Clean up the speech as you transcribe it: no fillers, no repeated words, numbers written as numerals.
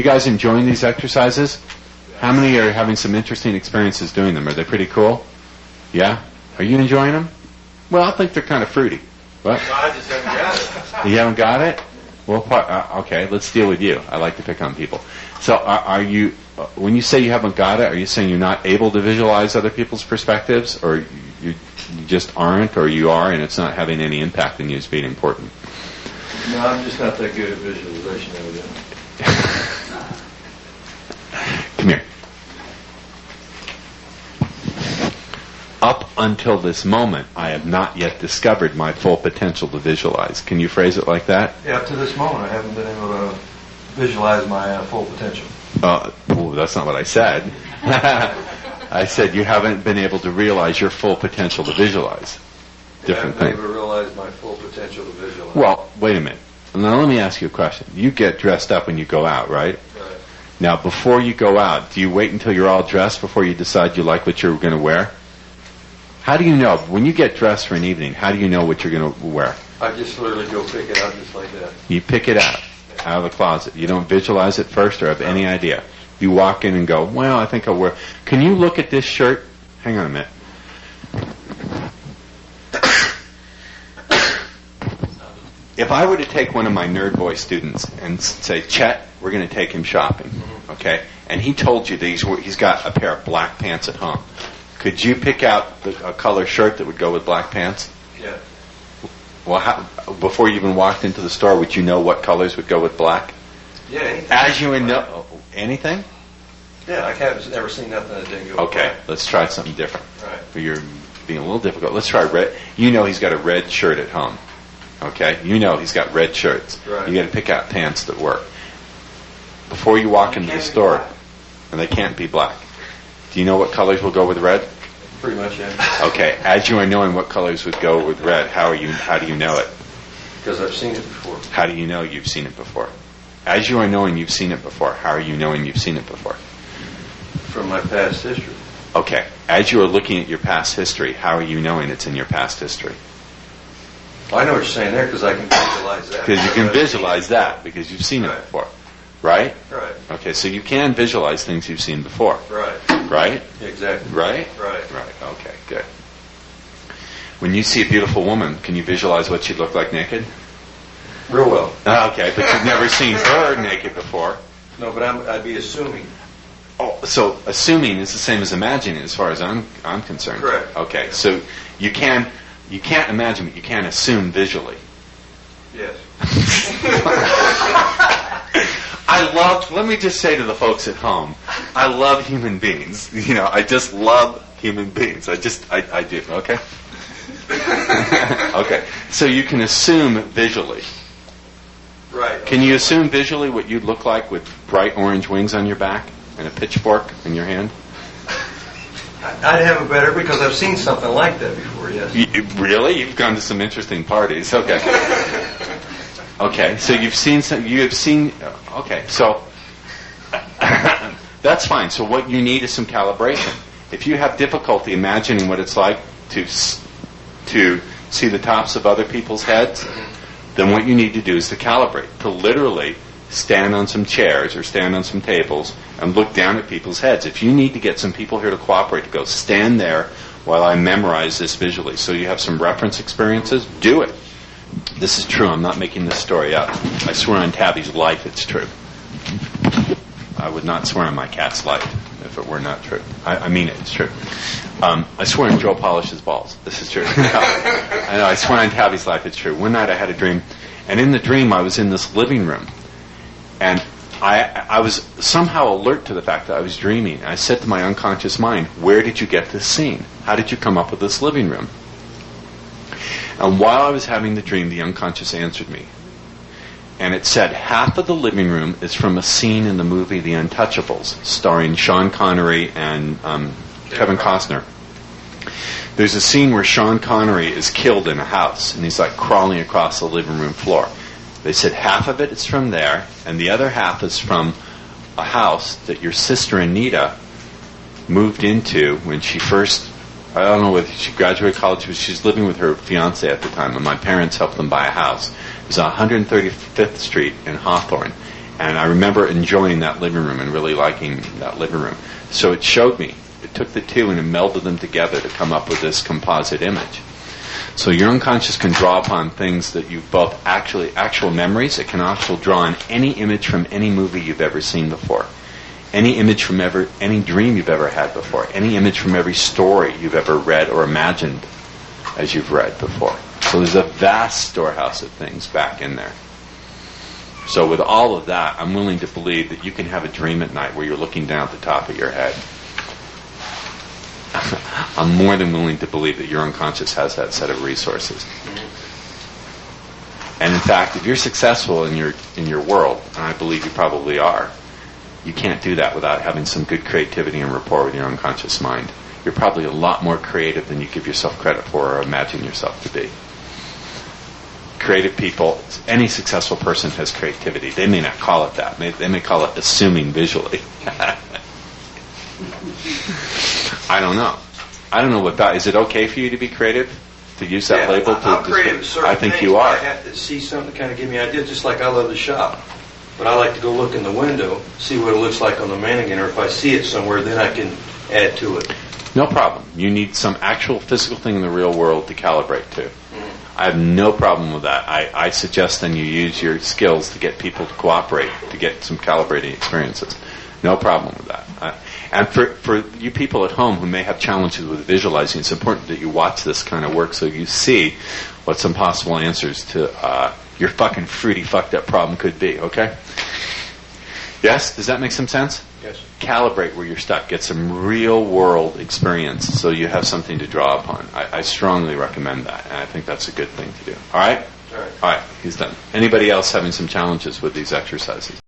You guys enjoying these exercises? How many are having some interesting experiences doing them? Are they pretty cool? Yeah? Are you enjoying them? Well, I think they're kind of fruity. What? No, I just haven't got it. You haven't got it? Well, okay, let's deal with you. I like to pick on people. So are you, when you say you haven't got it, are you saying you're not able to visualize other people's perspectives? Or you just aren't, or you are and it's not having any impact on you as being important? No, I'm just not that good at visualization, evidently. Come here. Up until this moment, I have not yet discovered my full potential to visualize. Can you phrase it like that? Yeah, up to this moment, I haven't been able to visualize my full potential. Well, that's not what I said. I said you haven't been able to realize your full potential to visualize. Different thing. I haven't been able to realize my full potential to visualize. Well, wait a minute. Now let me ask you a question. You get dressed up when you go out, right? Right. Now, before you go out, do you wait until you're all dressed before you decide you like what you're going to wear? How do you know? When you get dressed for an evening, how do you know what you're going to wear? I just literally go pick it out just like that. You pick it out of the closet. You don't visualize it first or have any idea. You walk in and go, well, I think I'll wear... Can you look at this shirt? Hang on a minute. If I were to take one of my nerd boy students and say, Chet, we're going to take him shopping, okay? And he told you that he's got a pair of black pants at home. Could you pick out a color shirt that would go with black pants? Yeah. Well, before you even walked into the store, would you know what colors would go with black? Yeah. Anything. As you know, anything? Yeah, I haven't ever seen nothing that didn't go with Okay, black. let's try something different. Right. You're being a little difficult. Let's try red. You know he's got a red shirt at home. Okay? You know he's got red shirts. Right. You got to pick out pants that work. Before you walk into the store, and they can't be black. Do you know what colors will go with red? Pretty much, yeah. Okay. As you are knowing what colors would go with red, how do you know it? Because I've seen it before. How do you know you've seen it before? As you are knowing you've seen it before, how are you knowing you've seen it before? From my past history. Okay. As you are looking at your past history, how are you knowing it's in your past history? I know what you're saying there because I can visualize that. Because you can visualize that because you've seen it Right. before. Right? Right. Okay, so you can visualize things you've seen before. Right. Right? Exactly. Right? Right. Right. Okay, good. When you see a beautiful woman, can you visualize what she'd look like naked? Real well. Okay, but you've never seen her naked before. No, but I'd be assuming. Oh, so assuming is the same as imagining as far as I'm concerned. Correct. Okay, so you can't imagine, but you can assume visually. Yes. Let me just say to the folks at home, I love human beings. You know, I just love human beings. I do, okay? Okay, so you can assume visually. Right. Can you assume visually what you'd look like with bright orange wings on your back and a pitchfork in your hand? I'd have it better because I've seen something like that before, yes. Really? You've gone to some interesting parties. Okay. Okay, so you have seen, okay, so that's fine. So what you need is some calibration. If you have difficulty imagining what it's like to see the tops of other people's heads, then what you need to do is to calibrate, to literally stand on some chairs or stand on some tables and look down at people's heads. If you need to get some people here to cooperate, to go stand there while I memorize this visually so you have some reference experiences, do it. This is true. I'm not making this story up. I swear on Tabby's life it's true. I would not swear on my cat's life if it were not true. I mean it. It's true. I swear on Joe Polish's balls. This is true. I know. I swear on Tabby's life it's true. One night I had a dream, and in the dream I was in this living room, and I was somehow alert to the fact that I was dreaming. I said to my unconscious mind, where did you get this scene? How did you come up with this living room? And while I was having the dream, the unconscious answered me. And it said, half of the living room is from a scene in the movie The Untouchables, starring Sean Connery and Kevin Costner. There's a scene where Sean Connery is killed in a house, and he's like crawling across the living room floor. They said half of it is from there, and the other half is from a house that your sister Anita moved into when she first, I don't know whether she graduated college, but she's living with her fiance at the time, and my parents helped them buy a house. It was on 135th Street in Hawthorne, And I remember enjoying that living room and really liking that living room. So it showed me. It took the two and it melded them together to come up with this composite image. So your unconscious can draw upon things that you've both actual memories. It can also draw on any image from any movie you've ever seen before. Any image from any dream you've ever had before. Any image from every story you've ever read or imagined as you've read before. So there's a vast storehouse of things back in there. So with all of that, I'm willing to believe that you can have a dream at night where you're looking down at the top of your head. I'm more than willing to believe that your unconscious has that set of resources. And in fact, if you're successful in your world, and I believe you probably are, you can't do that without having some good creativity and rapport with your unconscious mind. You're probably a lot more creative than you give yourself credit for or imagine yourself to be. Creative people, any successful person has creativity. They may not call it that. They may call it assuming visually. I don't know. I don't know what that is. It okay for you to be creative? To use that label? I'm creative. I think you are. I have to see something to kind of give me ideas, just like I love to shop. But I like to go look in the window, see what it looks like on the mannequin, or if I see it somewhere, then I can add to it. No problem. You need some actual physical thing in the real world to calibrate to. I have no problem with that. I suggest then you use your skills to get people to cooperate, to get some calibrating experiences. No problem with that. And for you people at home who may have challenges with visualizing, it's important that you watch this kind of work so you see what some possible answers to your fucking fruity fucked up problem could be, okay? Yes? Does that make some sense? Yes. Calibrate where you're stuck. Get some real world experience so you have something to draw upon. I strongly recommend that, and I think that's a good thing to do. All right? All right. All right, he's done. Anybody else having some challenges with these exercises?